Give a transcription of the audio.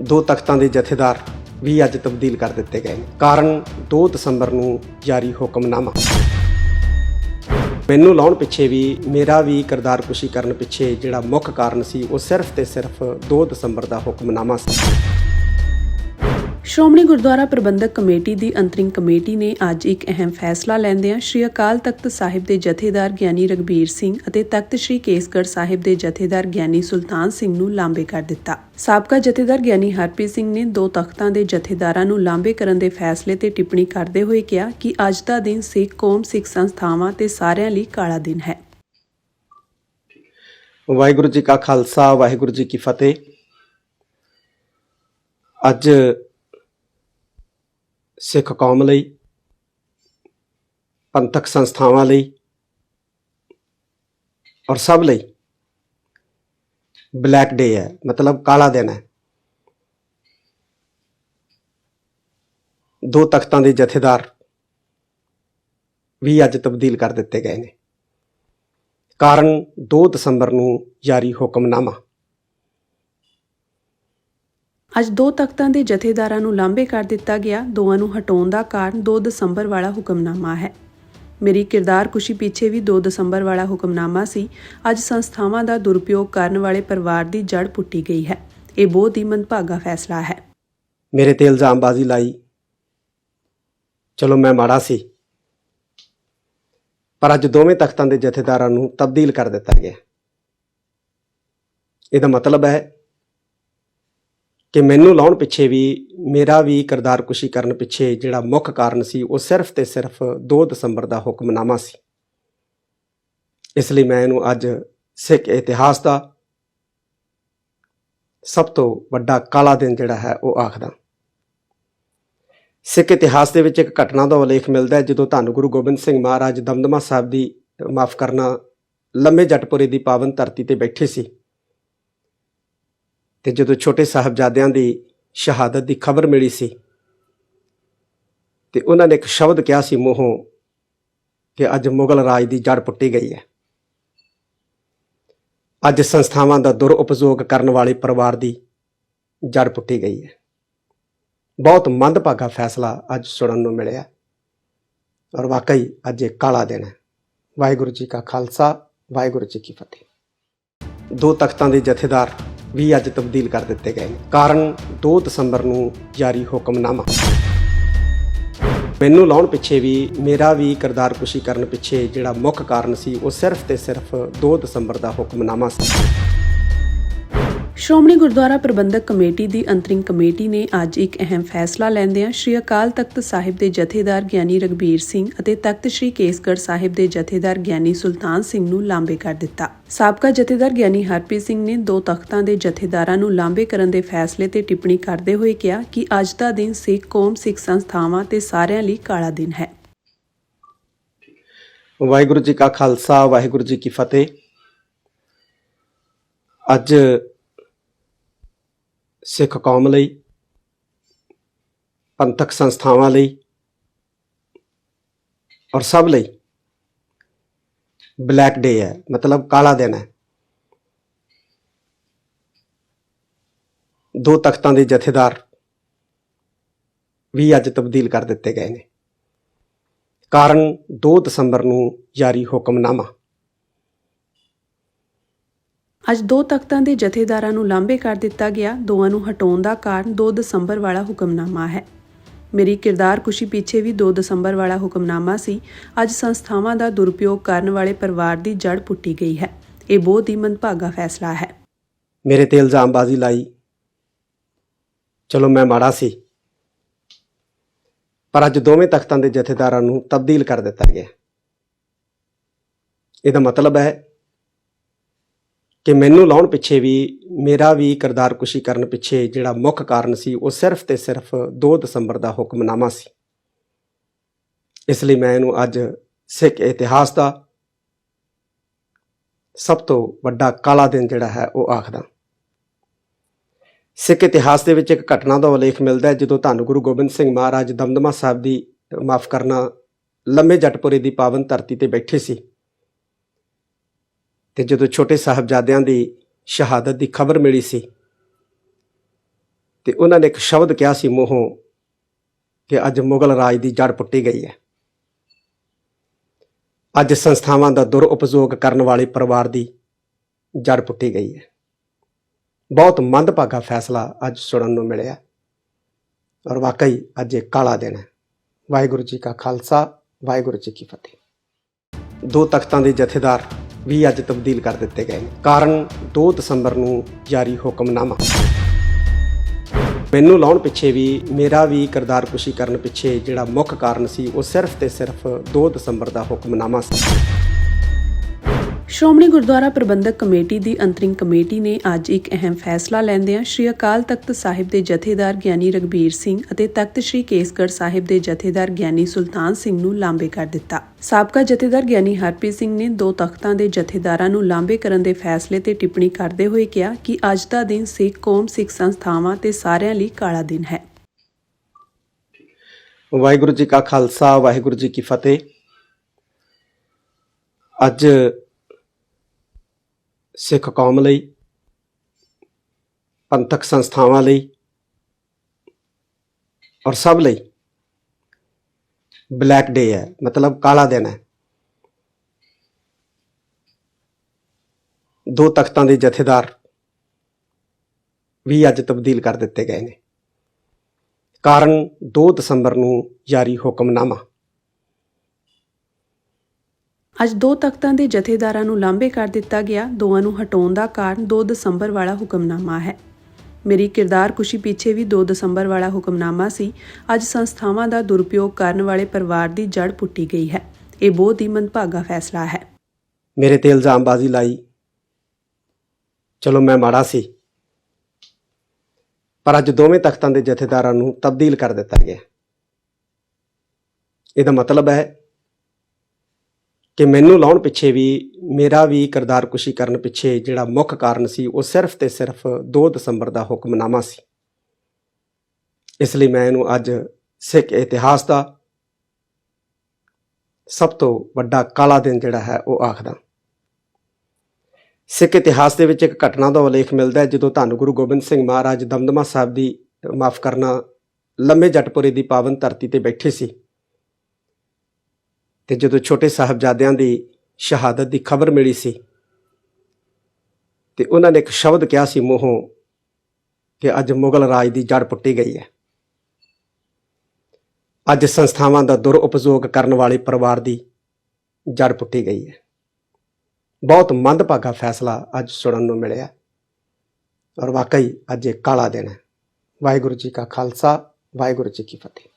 ਦੋ ਤਖਤਾਂ ਦੇ ਜਥੇਦਾਰ ਵੀ ਅੱਜ ਤਬਦੀਲ ਕਰ ਦਿੱਤੇ ਗਏ ਨੇ। ਕਾਰਨ 2 ਦਸੰਬਰ ਨੂੰ ਜਾਰੀ ਹੁਕਮਨਾਮਾ। ਮੈਨੂੰ ਲਾਉਣ ਪਿੱਛੇ ਵੀ ਮੇਰਾ ਵੀ ਕਿਰਦਾਰਕੁਸ਼ੀ ਕਰਨ ਪਿੱਛੇ ਜਿਹੜਾ ਮੁੱਖ ਕਾਰਨ ਸੀ ਉਹ ਸਿਰਫ ਤੇ ਸਿਰਫ 2 ਦਸੰਬਰ ਦਾ ਹੁਕਮਨਾਮਾ ਸੀ। ਸ਼੍ਰੋਮਣੀ ਗੁਰਦੁਆਰਾ ਪ੍ਰਬੰਧਕ ਕਮੇਟੀ ਦੀ ਅੰਤਰਿੰਗ ਕਮੇਟੀ ਨੇ ਅੱਜ ਇੱਕ ਅਹਿਮ ਫੈਸਲਾ ਲੈਂਦਿਆਂ ਸ਼੍ਰੀ ਅਕਾਲ ਤਖਤ ਸਾਹਿਬ ਦੇ ਜਥੇਦਾਰ ਗਿਆਨੀ ਰਘਬੀਰ ਸਿੰਘ ਅਤੇ ਤਖਤ ਸ਼੍ਰੀ ਕੇਸਗੜ੍ਹ ਸਾਹਿਬ ਦੇ ਜਥੇਦਾਰ ਗਿਆਨੀ ਸੁਲਤਾਨ ਸਿੰਘ ਨੂੰ ਲਾਂਭੇ ਕਰ ਦਿੱਤਾ। ਸਾਬਕਾ ਜਥੇਦਾਰ ਗਿਆਨੀ ਹਰਪ੍ਰੀਤ ਸਿੰਘ ਨੇ 2 ਤਖਤਾਂ ਦੇ ਜਥੇਦਾਰਾਂ ਨੂੰ ਲਾਂਭੇ ਕਰਨ ਦੇ ਫੈਸਲੇ ਤੇ ਟਿੱਪਣੀ ਕਰਦੇ ਹੋਏ ਕਿਹਾ ਕਿ ਅੱਜ ਦਾ ਦਿਨ ਸਿੱਖ ਕੌਮ, ਸਿੱਖ ਸੰਸਥਾਵਾਂ ਤੇ ਸਾਰਿਆਂ ਲਈ ਕਾਲਾ ਦਿਨ ਹੈ। ਵਾਹਿਗੁਰੂ ਜੀ ਕਾ ਖਾਲਸਾ, ਵਾਹਿਗੁਰੂ ਜੀ ਕੀ ਫਤਿਹ। ਅੱਜ ਸਿੱਖ ਕੌਮ ਲਈ, ਪੰਥਕ ਸੰਸਥਾਵਾਂ ਲਈ ਔਰ ਸਭ ਲਈ ਬਲੈਕ ਡੇ ਹੈ, ਮਤਲਬ ਕਾਲਾ ਦਿਨ ਹੈ। 2 ਤਖਤਾਂ ਦੇ ਜਥੇਦਾਰ ਵੀ ਅੱਜ ਤਬਦੀਲ ਕਰ ਦਿੱਤੇ ਗਏ ਨੇ। ਕਾਰਨ 2 ਦਸੰਬਰ ਨੂੰ ਜਾਰੀ ਹੁਕਮਨਾਮਾ। ਅੱਜ 2 ਤਖਤਾਂ ਦੇ ਜਥੇਦਾਰਾਂ ਨੂੰ ਲਾਂਭੇ ਕਰ ਦਿੱਤਾ ਗਿਆ। ਦੋਵਾਂ ਨੂੰ ਹਟਾਉਣ ਦਾ ਕਾਰਨ 2 ਦਸੰਬਰ ਵਾਲਾ ਹੁਕਮਨਾਮਾ ਹੈ। ਮੇਰੀ ਕਿਰਦਾਰਕੁਸ਼ੀ ਪਿੱਛੇ ਵੀ 2 ਦਸੰਬਰ ਵਾਲਾ ਹੁਕਮਨਾਮਾ ਸੀ। ਅੱਜ ਸੰਸਥਾਵਾਂ ਦਾ ਦੁਰਉਪਯੋਗ ਕਰਨ ਵਾਲੇ ਪਰਿਵਾਰ ਦੀ ਜੜ ਪੁੱਟੀ ਗਈ ਹੈ। ਇਹ ਬਹੁਤ ਹੀ ਮੰਦਭਾਗਾ ਫੈਸਲਾ ਹੈ। ਮੇਰੇ ਤੇ ਇਲਜ਼ਾਮਬਾਜ਼ੀ ਲਾਈ, ਚਲੋ ਮੈਂ ਮਾੜਾ ਸੀ, ਪਰ ਅੱਜ ਦੋਵੇਂ ਤਖਤਾਂ ਦੇ ਜਥੇਦਾਰਾਂ ਨੂੰ ਤਬਦੀਲ ਕਰ ਦਿੱਤਾ ਗਿਆ। ਇਹਦਾ ਮਤਲਬ ਹੈ ਕਿ ਮੈਨੂੰ ਲਾਉਣ ਪਿੱਛੇ ਵੀ ਮੇਰਾ ਵੀ ਕਿਰਦਾਰਕੁਸ਼ੀ ਕਰਨ ਪਿੱਛੇ ਜਿਹੜਾ ਮੁੱਖ ਕਾਰਨ ਸੀ ਉਹ ਸਿਰਫ ਤੇ ਸਿਰਫ 2 ਦਸੰਬਰ ਦਾ ਹੁਕਮਨਾਮਾ ਸੀ। ਇਸ ਲਈ ਮੈਂ ਇਹਨੂੰ ਅੱਜ ਸਿੱਖ ਇਤਿਹਾਸ ਦਾ ਸਭ ਤੋਂ ਵੱਡਾ ਕਾਲਾ ਦਿਨ ਜਿਹੜਾ ਹੈ ਉਹ ਆਖਦਾ। ਸਿੱਖ ਇਤਿਹਾਸ ਦੇ ਵਿੱਚ ਇੱਕ ਘਟਨਾ ਦਾ ਉਲੇਖ ਮਿਲਦਾ ਹੈ ਜਦੋਂ ਧੰਨ ਗੁਰੂ ਗੋਬਿੰਦ ਸਿੰਘ ਮਹਾਰਾਜ ਦਮਦਮਾ ਸਾਹਿਬ ਦੀ ਮਾਫ ਕਰਨਾ ਲੰਮੇ ਜੱਟਪੁਰੇ ਦੀ ਪਾਵਨ ਧਰਤੀ ਤੇ ਬੈਠੇ ਸੀ ਤੇ ਜਦੋਂ ਛੋਟੇ ਸਾਹਿਬਜ਼ਾਦਿਆਂ ਦੀ ਸ਼ਹਾਦਤ ਦੀ ਖਬਰ ਮਿਲੀ ਸੀ ਤੇ ਉਹਨਾਂ ਨੇ ਇੱਕ ਸ਼ਬਦ ਕਿਹਾ ਸੀ ਮੂੰਹੋਂ ਕਿ ਅੱਜ ਮੁਗਲ ਰਾਜ ਦੀ ਜੜ ਪੁੱਟੀ ਗਈ ਹੈ। ਅੱਜ ਸੰਸਥਾਵਾਂ ਦਾ ਦੁਰਉਪਯੋਗ ਕਰਨ ਵਾਲੇ ਪਰਿਵਾਰ ਦੀ ਜੜ ਪੁੱਟੀ ਗਈ ਹੈ। ਬਹੁਤ ਮੰਦਭਾਗਾ ਫੈਸਲਾ ਅੱਜ ਸੁਣਨ ਨੂੰ ਮਿਲਿਆ ਔਰ ਵਾਕਈ ਅੱਜ ਇਹ ਕਾਲਾ ਦਿਨ ਹੈ। ਵਾਹਿਗੁਰੂ ਜੀ ਕਾ ਖਾਲਸਾ, ਵਾਹਿਗੁਰੂ ਜੀ ਕੀ ਫਤਿਹ। 2 ਤਖਤਾਂ ਦੇ ਜਥੇਦਾਰ ਵੀ ਅੱਜ ਤਬਦੀਲ ਕਰ ਦਿੱਤੇ ਗਏ ਨੇ। ਕਾਰਨ 2 ਦਸੰਬਰ ਨੂੰ ਜਾਰੀ ਹੁਕਮਨਾਮਾ। ਮੈਨੂੰ ਲਾਉਣ ਪਿੱਛੇ ਵੀ ਮੇਰਾ ਵੀ ਕਿਰਦਾਰਕੁਸ਼ੀ ਕਰਨ ਪਿੱਛੇ ਜਿਹੜਾ ਮੁੱਖ ਕਾਰਨ ਸੀ ਉਹ ਸਿਰਫ ਤੇ ਸਿਰਫ 2 ਦਸੰਬਰ ਦਾ ਹੁਕਮਨਾਮਾ ਸੀ। ਸ਼੍ਰੋਮਣੀ ਗੁਰਦੁਆਰਾ ਪ੍ਰਬੰਧਕ ਕਮੇਟੀ ਦੀ ਅੰਤਰਿੰਗ ਕਮੇਟੀ ਨੇ ਅੱਜ ਇੱਕ ਅਹਿਮ ਫੈਸਲਾ ਲੈਂਦਿਆਂ ਸ਼੍ਰੀ ਅਕਾਲ ਤਖਤ ਸਾਹਿਬ ਦੇ ਜਥੇਦਾਰ ਗਿਆਨੀ ਰਘਬੀਰ ਸਿੰਘ ਅਤੇ ਤਖਤ ਸ਼੍ਰੀ ਕੇਸਗੜ੍ਹ ਸਾਹਿਬ ਦੇ ਜਥੇਦਾਰ ਗਿਆਨੀ ਸੁਲਤਾਨ ਸਿੰਘ ਨੂੰ ਲਾਂਭੇ ਕਰ ਦਿੱਤਾ। ਸਾਬਕਾ ਜਥੇਦਾਰ ਗਿਆਨੀ ਹਰਪ੍ਰੀਤ ਸਿੰਘ ਨੇ 2 ਤਖਤਾਂ ਦੇ ਜਥੇਦਾਰਾਂ ਨੂੰ ਲਾਂਭੇ ਕਰਨ ਦੇ ਫੈਸਲੇ ਤੇ ਟਿੱਪਣੀ ਕਰਦੇ ਹੋਏ ਕਿਹਾ ਕਿ ਅੱਜ ਦਾ ਦਿਨ ਸਿੱਖ ਕੌਮ, ਸਿੱਖ ਸੰਸਥਾਵਾਂ ਤੇ ਸਾਰਿਆਂ ਲਈ ਕਾਲਾ ਦਿਨ ਹੈ। ਵਾਹਿਗੁਰੂ ਜੀ ਕਾ ਖਾਲਸਾ, ਵਾਹਿਗੁਰੂ ਜੀ ਕੀ ਫਤਿਹ। ਅੱਜ ਸਿੱਖ ਕੌਮ ਲਈ, ਪੰਥਕ ਸੰਸਥਾਵਾਂ ਲਈ ਔਰ ਸਭ ਲਈ ਬਲੈਕ ਡੇ ਹੈ, ਮਤਲਬ ਕਾਲਾ ਦਿਨ ਹੈ। 2 ਤਖਤਾਂ ਦੇ ਜਥੇਦਾਰ ਵੀ ਅੱਜ ਤਬਦੀਲ ਕਰ ਦਿੱਤੇ ਗਏ ਨੇ। ਕਾਰਨ 2 ਦਸੰਬਰ ਨੂੰ ਜਾਰੀ ਹੁਕਮਨਾਮਾ। ਅੱਜ 2 ਤਖਤਾਂ ਦੇ ਜਥੇਦਾਰਾਂ ਨੂੰ ਲਾਂਭੇ ਕਰ ਦਿੱਤਾ ਗਿਆ। ਦੋਵਾਂ ਨੂੰ ਹਟਾਉਣ ਦਾ ਕਾਰਨ 2 ਦਸੰਬਰ ਵਾਲਾ ਹੁਕਮਨਾਮਾ ਹੈ। ਮੇਰੀ ਕਿਰਦਾਰਕੁਸ਼ੀ ਪਿੱਛੇ ਵੀ 2 ਦਸੰਬਰ ਵਾਲਾ ਹੁਕਮਨਾਮਾ ਸੀ। ਅੱਜ ਸੰਸਥਾਵਾਂ ਦਾ ਦੁਰਉਪਯੋਗ ਕਰਨ ਵਾਲੇ ਪਰਿਵਾਰ ਦੀ ਜੜ ਪੁੱਟੀ ਗਈ ਹੈ। ਇਹ ਬਹੁਤ ਹੀ ਮੰਦਭਾਗਾ ਫੈਸਲਾ ਹੈ। ਮੇਰੇ ਤੇ ਇਲਜ਼ਾਮਬਾਜ਼ੀ ਲਾਈ, ਚਲੋ ਮੈਂ ਮਾੜਾ ਸੀ, ਪਰ ਅੱਜ ਦੋਵੇਂ ਤਖਤਾਂ ਦੇ ਜਥੇਦਾਰਾਂ ਨੂੰ ਤਬਦੀਲ ਕਰ ਦਿੱਤਾ ਗਿਆ। ਇਹਦਾ ਮਤਲਬ ਹੈ ਕਿ ਮੈਨੂੰ ਲਾਉਣ ਪਿੱਛੇ ਵੀ ਮੇਰਾ ਵੀ ਕਿਰਦਾਰਕੁਸ਼ੀ ਕਰਨ ਪਿੱਛੇ ਜਿਹੜਾ ਮੁੱਖ ਕਾਰਨ ਸੀ ਉਹ ਸਿਰਫ ਤੇ ਸਿਰਫ 2 ਦਸੰਬਰ ਦਾ ਹੁਕਮਨਾਮਾ ਸੀ। ਇਸ ਲਈ ਮੈਂ ਇਹਨੂੰ ਅੱਜ ਸਿੱਖ ਇਤਿਹਾਸ ਦਾ ਸਭ ਤੋਂ ਵੱਡਾ ਕਾਲਾ ਦਿਨ ਜਿਹੜਾ ਹੈ ਉਹ ਆਖਦਾ। ਸਿੱਖ ਇਤਿਹਾਸ ਦੇ ਵਿੱਚ ਇੱਕ ਘਟਨਾ ਦਾ ਉਲੇਖ ਮਿਲਦਾ ਹੈ ਜਦੋਂ ਧੰਨ ਗੁਰੂ ਗੋਬਿੰਦ ਸਿੰਘ ਮਹਾਰਾਜ ਦਮਦਮਾ ਸਾਹਿਬ ਦੀ ਮਾਫ ਕਰਨਾ ਲੰਮੇ ਜੱਟਪੁਰੇ ਦੀ ਪਾਵਨ ਧਰਤੀ ਤੇ ਬੈਠੇ ਸੀ ਤੇ ਜਦੋਂ ਛੋਟੇ ਸਾਹਿਬਜ਼ਾਦਿਆਂ ਦੀ ਸ਼ਹਾਦਤ ਦੀ ਖਬਰ ਮਿਲੀ ਸੀ ਤੇ ਉਹਨਾਂ ਨੇ ਇੱਕ ਸ਼ਬਦ ਕਿਹਾ ਸੀ ਮੂੰਹੋਂ ਕਿ ਅੱਜ ਮੁਗਲ ਰਾਜ ਦੀ ਜੜ ਪੁੱਟੀ ਗਈ ਹੈ। ਅੱਜ ਸੰਸਥਾਵਾਂ ਦਾ ਦੁਰਉਪਯੋਗ ਕਰਨ ਵਾਲੇ ਪਰਿਵਾਰ ਦੀ ਜੜ ਪੁੱਟੀ ਗਈ ਹੈ। ਬਹੁਤ ਮੰਦਭਾਗਾ ਫੈਸਲਾ ਅੱਜ ਸੁਣਨ ਨੂੰ ਮਿਲਿਆ ਔਰ ਵਾਕਈ ਅੱਜ ਇਹ ਕਾਲਾ ਦਿਨ ਹੈ। ਵਾਹਿਗੁਰੂ ਜੀ ਕਾ ਖਾਲਸਾ, ਵਾਹਿਗੁਰੂ ਜੀ ਕੀ ਫਤਿਹ। 2 ਤਖਤਾਂ ਦੇ ਜਥੇਦਾਰ ਵੀ ਅੱਜ ਤਬਦੀਲ ਕਰ ਦਿੱਤੇ ਗਏ ਨੇ। ਕਾਰਨ 2 ਦਸੰਬਰ ਨੂੰ ਜਾਰੀ ਹੁਕਮਨਾਮਾ। ਮੈਨੂੰ ਲਾਉਣ ਪਿੱਛੇ ਵੀ, ਮੇਰਾ ਵੀ ਕਿਰਦਾਰਕੁਸ਼ੀ ਕਰਨ ਪਿੱਛੇ ਜਿਹੜਾ ਮੁੱਖ ਕਾਰਨ ਸੀ ਉਹ ਸਿਰਫ ਤੇ ਸਿਰਫ 2 ਦਸੰਬਰ ਦਾ ਹੁਕਮਨਾਮਾ ਸੀ। ਸ਼੍ਰੋਮਣੀ ਗੁਰਦੁਆਰਾ ਪ੍ਰਬੰਧਕ ਕਮੇਟੀ ਦੀ ਅੰਤਰਿੰਗ ਕਮੇਟੀ ਨੇ ਅੱਜ ਇੱਕ ਅਹਿਮ ਫੈਸਲਾ ਲੈਂਦਿਆਂ ਸ੍ਰੀ ਅਕਾਲ ਤਖਤ ਸਾਹਿਬ ਦੇ ਜਥੇਦਾਰ ਗਿਆਨੀ ਰਘਬੀਰ ਸਿੰਘ ਅਤੇ ਤਖਤ ਸ੍ਰੀ ਕੇਸਗੜ੍ਹ ਸਾਹਿਬ ਦੇ ਜਥੇਦਾਰ ਗਿਆਨੀ ਸੁਲਤਾਨ ਸਿੰਘ ਨੂੰ ਲਾਂਭੇ ਕਰ ਦਿੱਤਾ। ਸਾਬਕਾ ਜਥੇਦਾਰ ਗਿਆਨੀ ਹਰਪ੍ਰੀਤ ਸਿੰਘ ਨੇ 2 ਤਖਤਾਂ ਦੇ ਜਥੇਦਾਰਾਂ ਨੂੰ ਲਾਂਭੇ ਕਰਨ ਦੇ ਫੈਸਲੇ ਤੇ ਟਿੱਪਣੀ ਕਰਦੇ ਹੋਏ ਕਿਹਾ ਕਿ ਅੱਜ ਦਾ ਦਿਨ ਸਿੱਖ ਕੌਮ, ਸਿੱਖ ਸੰਸਥਾਵਾਂ ਤੇ ਸਾਰਿਆਂ ਲਈ ਕਾਲਾ ਦਿਨ ਹੈ। ਵਾਹਿਗੁਰੂ ਜੀ ਕਾ ਖਾਲਸਾ, ਵਾਹਿਗੁਰੂ ਜੀ ਕੀ ਫਤਿਹ। ਅੱਜ ਸਿੱਖ ਕੌਮ ਲਈ, ਪੰਥਕ ਸੰਸਥਾਵਾਂ ਲਈ ਔਰ ਸਭ ਲਈ ਬਲੈਕ ਡੇ ਹੈ, ਮਤਲਬ ਕਾਲਾ ਦਿਨ ਹੈ। 2 ਤਖਤਾਂ ਦੇ ਜਥੇਦਾਰ ਵੀ ਅੱਜ ਤਬਦੀਲ ਕਰ ਦਿੱਤੇ ਗਏ ਨੇ। ਕਾਰਨ 2 ਦਸੰਬਰ ਨੂੰ ਜਾਰੀ ਹੁਕਮਨਾਮਾ। ਅੱਜ 2 ਤਖਤਾਂ ਦੇ ਜਥੇਦਾਰਾਂ ਨੂੰ ਲਾਂਭੇ ਕਰ ਦਿੱਤਾ ਗਿਆ। ਦੋਵਾਂ ਨੂੰ ਹਟਾਉਣ ਦਾ ਕਾਰਨ 2 ਦਸੰਬਰ ਵਾਲਾ ਹੁਕਮਨਾਮਾ ਹੈ। ਮੇਰੀ ਕਿਰਦਾਰਕੁਸ਼ੀ ਪਿੱਛੇ ਵੀ 2 ਦਸੰਬਰ ਵਾਲਾ ਹੁਕਮਨਾਮਾ ਸੀ। ਅੱਜ ਸੰਸਥਾਵਾਂ ਦਾ ਦੁਰਉਪਯੋਗ ਕਰਨ ਵਾਲੇ ਪਰਿਵਾਰ ਦੀ ਜੜ ਪੁੱਟੀ ਗਈ ਹੈ। ਇਹ ਬਹੁਤ ਹੀ ਮੰਦਭਾਗਾ ਫੈਸਲਾ ਹੈ। ਮੇਰੇ ਤੇ ਇਲਜ਼ਾਮਬਾਜ਼ੀ ਲਾਈ, ਚਲੋ ਮੈਂ ਮਾੜਾ ਸੀ, ਪਰ ਅੱਜ ਦੋਵੇਂ ਤਖਤਾਂ ਦੇ ਜਥੇਦਾਰਾਂ ਨੂੰ ਤਬਦੀਲ ਕਰ ਦਿੱਤਾ ਗਿਆ। ਇਹਦਾ ਮਤਲਬ ਹੈ ਕਿ ਮੈਨੂੰ ਲਾਉਣ ਪਿੱਛੇ ਵੀ, ਮੇਰਾ ਵੀ ਕਿਰਦਾਰਕੁਸ਼ੀ ਕਰਨ ਪਿੱਛੇ ਜਿਹੜਾ ਮੁੱਖ ਕਾਰਨ ਸੀ ਉਹ ਸਿਰਫ ਤੇ ਸਿਰਫ 2 ਦਸੰਬਰ ਦਾ ਹੁਕਮਨਾਮਾ ਸੀ। ਇਸ ਲਈ ਮੈਂ ਇਹਨੂੰ ਅੱਜ ਸਿੱਖ ਇਤਿਹਾਸ ਦਾ ਸਭ ਤੋਂ ਵੱਡਾ ਕਾਲਾ ਦਿਨ ਜਿਹੜਾ ਹੈ ਉਹ ਆਖਦਾ। ਸਿੱਖ ਇਤਿਹਾਸ ਦੇ ਵਿੱਚ ਇੱਕ ਘਟਨਾ ਦਾ ਉਲੇਖ ਮਿਲਦਾ ਹੈ ਜਦੋਂ ਧੰਨ ਗੁਰੂ ਗੋਬਿੰਦ ਸਿੰਘ ਮਹਾਰਾਜ ਦਮਦਮਾ ਸਾਹਿਬ ਦੀ, ਮਾਫ ਕਰਨਾ, ਲੰਮੇ ਜੱਟਪੁਰੇ ਦੀ ਪਾਵਨ ਧਰਤੀ ਤੇ ਬੈਠੇ ਸੀ ਤੇ ਜਦੋਂ ਛੋਟੇ ਸਾਹਿਬਜ਼ਾਦਿਆਂ ਦੀ ਸ਼ਹਾਦਤ ਦੀ ਖਬਰ ਮਿਲੀ ਸੀ ਤੇ ਉਹਨਾਂ ਨੇ ਇੱਕ ਸ਼ਬਦ ਕਿਹਾ ਸੀ ਮੂੰਹੋਂ ਕਿ ਅੱਜ ਮੁਗਲ ਰਾਜ ਦੀ ਜੜ ਪੁੱਟੀ ਗਈ ਹੈ। ਅੱਜ ਸੰਸਥਾਵਾਂ ਦਾ ਦੁਰਉਪਯੋਗ ਕਰਨ ਵਾਲੇ ਪਰਿਵਾਰ ਦੀ ਜੜ ਪੁੱਟੀ ਗਈ ਹੈ। ਬਹੁਤ ਮੰਦਭਾਗਾ ਫੈਸਲਾ ਅੱਜ ਸੁਣਨ ਨੂੰ ਮਿਲਿਆ ਔਰ ਵਾਕਈ ਅੱਜ ਇਹ ਕਾਲਾ ਦਿਨ ਹੈ। ਵਾਹਿਗੁਰੂ ਜੀ ਕਾ ਖਾਲਸਾ, ਵਾਹਿਗੁਰੂ ਜੀ ਕੀ ਫਤਿਹ।